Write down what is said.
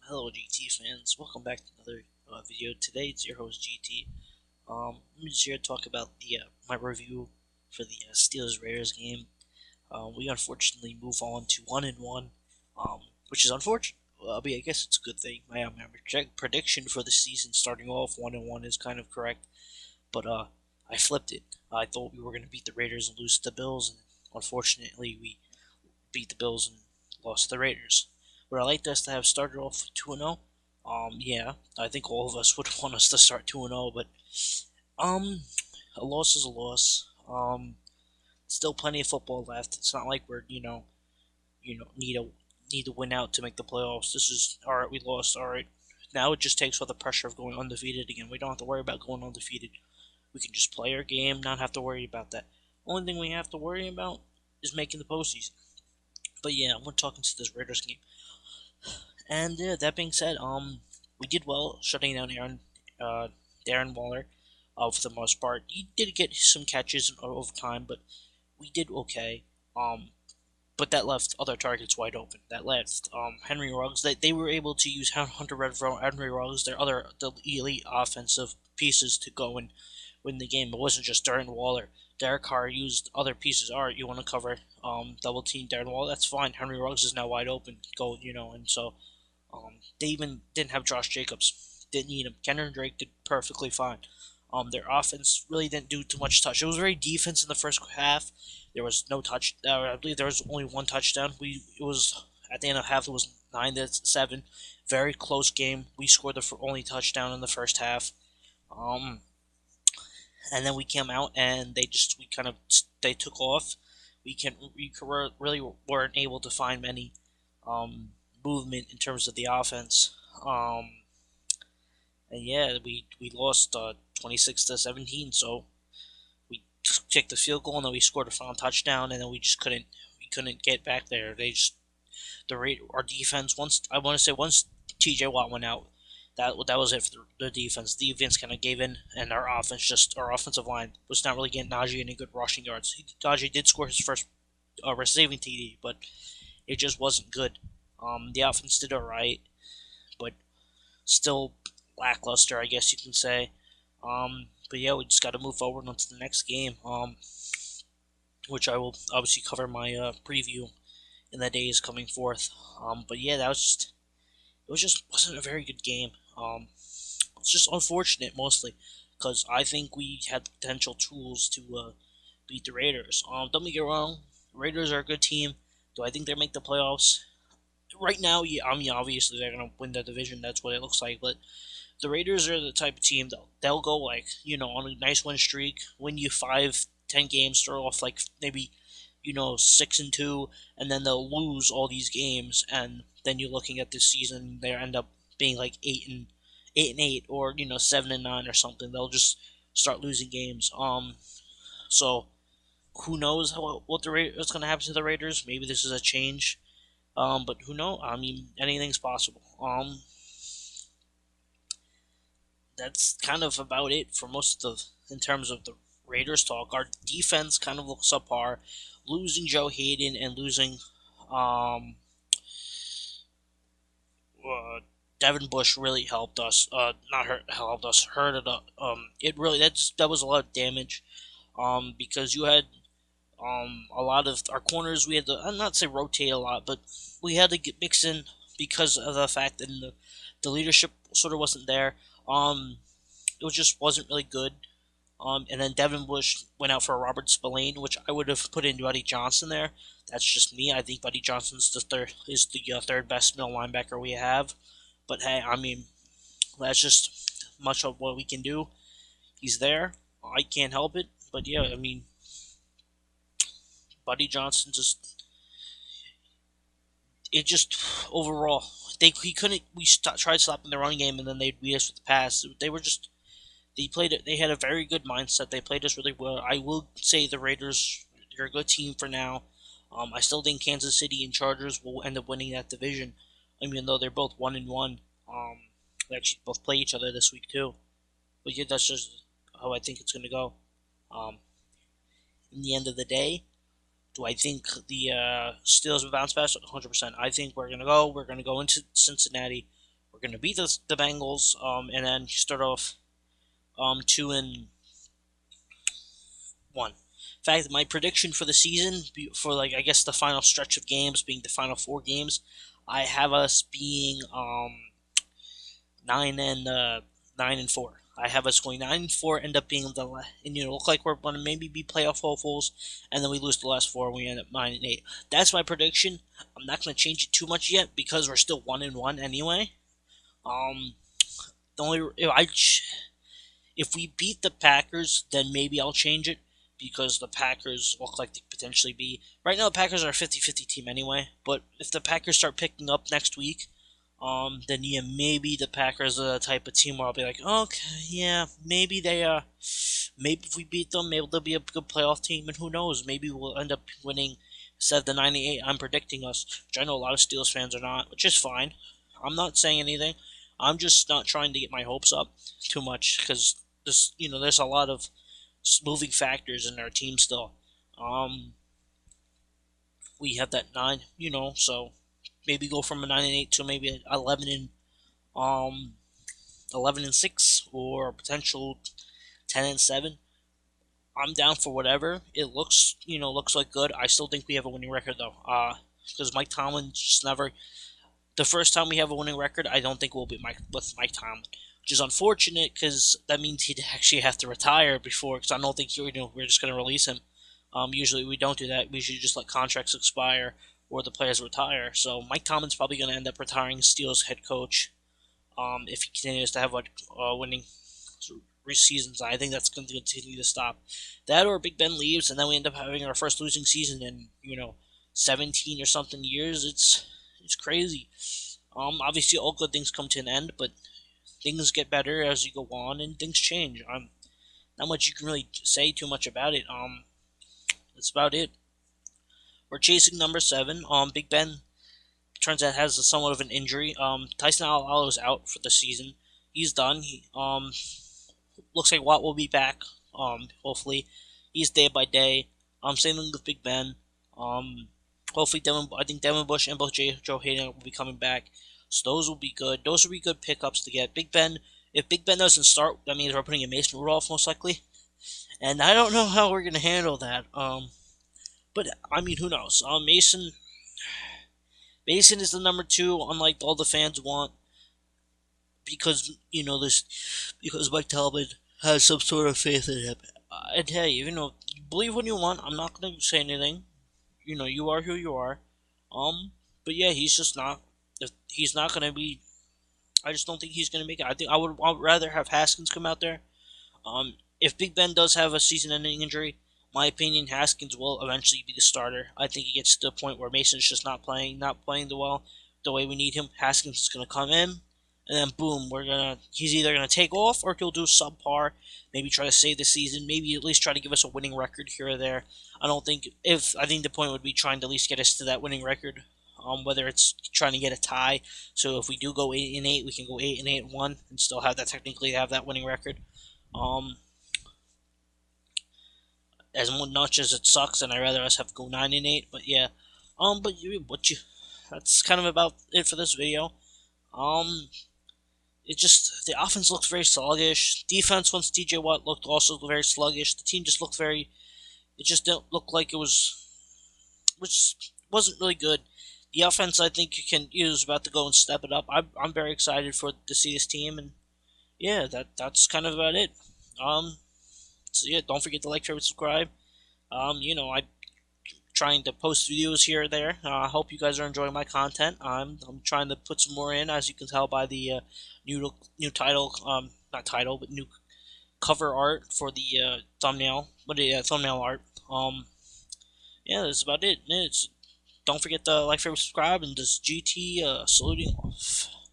Hello, GT fans. Welcome back to another video. Today, it's your host GT. I'm just here to talk about the my review for the Steelers Raiders game. We unfortunately move on to 1-1, which is unfortunate. But I guess it's a good thing. My prediction for the season starting off 1-1 is kind of correct, but I flipped it. I thought we were going to beat the Raiders and lose to the Bills, and unfortunately, we beat the Bills and lost to the Raiders. Would I like us to have started off 2-0? Yeah, I think all of us would want us to start 2-0, but um, a loss is a loss. Still plenty of football left. It's not like we're need to win out to make the playoffs. This is all right. We lost. All right. Now it just takes all the pressure of going undefeated again. We don't have to worry about going undefeated. We can just play our game, not have to worry about that. Only thing we have to worry about is making the postseason. But yeah, I'm talking to this Raiders game. And that being said, we did well shutting down Darren Waller, for the most part. He did get some catches over time, but we did okay. But that left other targets wide open. That left Henry Ruggs. They were able to use Hunter Renfrow, Henry Ruggs, the elite offensive pieces to go and win the game. It wasn't just Darren Waller. Derek Carr used other pieces. All right, you want to cover double team Darren Waller? That's fine. Henry Ruggs is now wide open. Go, and so they even didn't have Josh Jacobs. Didn't need him. Kenyon Drake did perfectly fine. Their offense really didn't do too much touch. It was very defense in the first half. There was no touch. I believe there was only one touchdown. It was at the end of the half. It was 9-7. Very close game. We scored the only touchdown in the first half. And then we came out and they took off. We really weren't able to find many movement in terms of the offense. And yeah, we lost 26-17. So we kicked the field goal and then we scored a final touchdown and then we couldn't get back there. Our defense once T.J. Watt went out, that was it for the defense. The defense kind of gave in, and our offensive line was not really getting Najee any good rushing yards. Najee did score his first receiving TD, but it just wasn't good. The offense did alright, but still lackluster, I guess you can say. But yeah, we just got to move forward onto the next game, which I will obviously cover my preview in the days coming forth. But yeah, it wasn't a very good game. It's just unfortunate mostly because I think we had the potential tools to beat the Raiders. Don't get me wrong, the Raiders are a good team. Do I think they'll make the playoffs? Right now, yeah, I mean, obviously they're gonna win the division. That's what it looks like. But the Raiders are the type of team they'll go like on a nice win streak, win you 5-10 games, start off like maybe 6-2, and then they'll lose all these games, and then you're looking at this season, they end up being like 8-8, or 7-9 or something. They'll just start losing games. So who knows what's going to happen to the Raiders? Maybe this is a change. But who knows? I mean, anything's possible. That's kind of about it for most of in terms of the Raiders talk. Our defense kind of looks subpar. Losing Joe Hayden and losing um, uh, Devin Bush really helped us. Not helped us. Hurt it. It really that was a lot of damage. Because you had a lot of our corners. We had to I'm not say rotate a lot, but we had to mix in because of the fact that the leadership sort of wasn't there. It just wasn't really good. And then Devin Bush went out for Robert Spillane, which I would have put in Buddy Johnson there. That's just me. I think Buddy Johnson's the third best middle linebacker we have. But hey, I mean, that's just much of what we can do. He's there. I can't help it. But yeah, I mean, Buddy Johnson just overall he couldn't. Tried stopping the run game and then they'd beat us with the pass. They had a very good mindset. They played us really well. I will say the Raiders, they're a good team for now. I still think Kansas City and Chargers will end up winning that division, even though they're both 1-1. They actually both play each other this week too. But yeah, that's just how I think it's going to go. Um, in the end of the day, do I think the Steelers will bounce back? 100%. I think we're going to go into Cincinnati. We're gonna beat the Bengals, and then start off 2-1. In fact, my prediction for the season, for like I guess the final stretch of games, being the final 4 games, I have us being 9-4. I have us going 9-4, end up being and look like we're going to maybe be playoff hopefuls, and then we lose the last 4, and we end up 9-8. That's my prediction. I'm not going to change it too much yet because we're still 1-1 anyway. The only if we beat the Packers, then maybe I'll change it because the Packers look like they potentially be. Right now, the Packers are a 50-50 team anyway, but if the Packers start picking up next week, then yeah, maybe the Packers are the type of team where I'll be like, okay, yeah, maybe maybe if we beat them, maybe they'll be a good playoff team, and who knows, maybe we'll end up winning instead of the 98 I'm predicting us, which I know a lot of Steelers fans are not, which is fine. I'm not saying anything. I'm just not trying to get my hopes up too much because there's a lot of moving factors in our team still. We have that 9, so maybe go from a 9-8 to maybe 11-6 or potential 10-7. I'm down for whatever. It looks like good. I still think we have a winning record though. Because Mike Tomlin just never. The first time we have a winning record, I don't think we'll be with Mike Tomlin, which is unfortunate because that means he'd actually have to retire before. Because I don't think we're just going to release him. Usually we don't do that. We usually just let contracts expire or the players retire. So Mike Tomlin's probably going to end up retiring Steelers head coach if he continues to have winning seasons. I think that's going to continue to stop. That or Big Ben leaves, and then we end up having our first losing season in 17 or something years. It's crazy. Obviously, all good things come to an end, but things get better as you go on, and things change. Not much you can really say too much about it. That's about it. We're chasing number 7. Big Ben turns out has somewhat of an injury. Tyson Alualu is out for the season. He's done. Looks like Watt will be back. Hopefully, he's day by day. Same thing with Big Ben. Hopefully, I think Devin Bush and both Joe Hayden will be coming back. So those will be good. Those will be good pickups to get. Big Ben. If Big Ben doesn't start, that means we're putting in Mason Rudolph most likely. And I don't know how we're gonna handle that. But I mean, who knows? Mason is the number 2, unlike all the fans want, because because Mike Talbot has some sort of faith in him. And hey, you believe what you want. I'm not gonna say anything. You are who you are. But yeah, he's just not. He's not gonna be. I just don't think he's gonna make it. I would rather have Haskins come out there. If Big Ben does have a season-ending injury, my opinion, Haskins will eventually be the starter. I think he gets to the point where Mason's just not playing the way we need him. Haskins is gonna come in, and then boom, he's either gonna take off or he'll do subpar. Maybe try to save the season. Maybe at least try to give us a winning record here or there. I think the point would be trying to at least get us to that winning record. Whether it's trying to get a tie, so if we do go 8-8, we can go 8-8-1 and still technically have that winning record. As much as it sucks, and I'd rather us have to go 9-8, but yeah. That's kind of about it for this video. It just the offense looks very sluggish. Defense, once DJ Watt looked also very sluggish. The team just looked it just didn't look like which wasn't really good. The offense, I think, is about to go and step it up. I'm very excited to see this team, and yeah, that's kind of about it. So yeah, don't forget to like, share, and subscribe. I'm trying to post videos here or there. I hope you guys are enjoying my content. I'm trying to put some more in, as you can tell by the new title, not title, but new cover art for the thumbnail. Thumbnail art. Yeah, that's about it. Don't forget to like, favorite, subscribe, and just GT saluting off.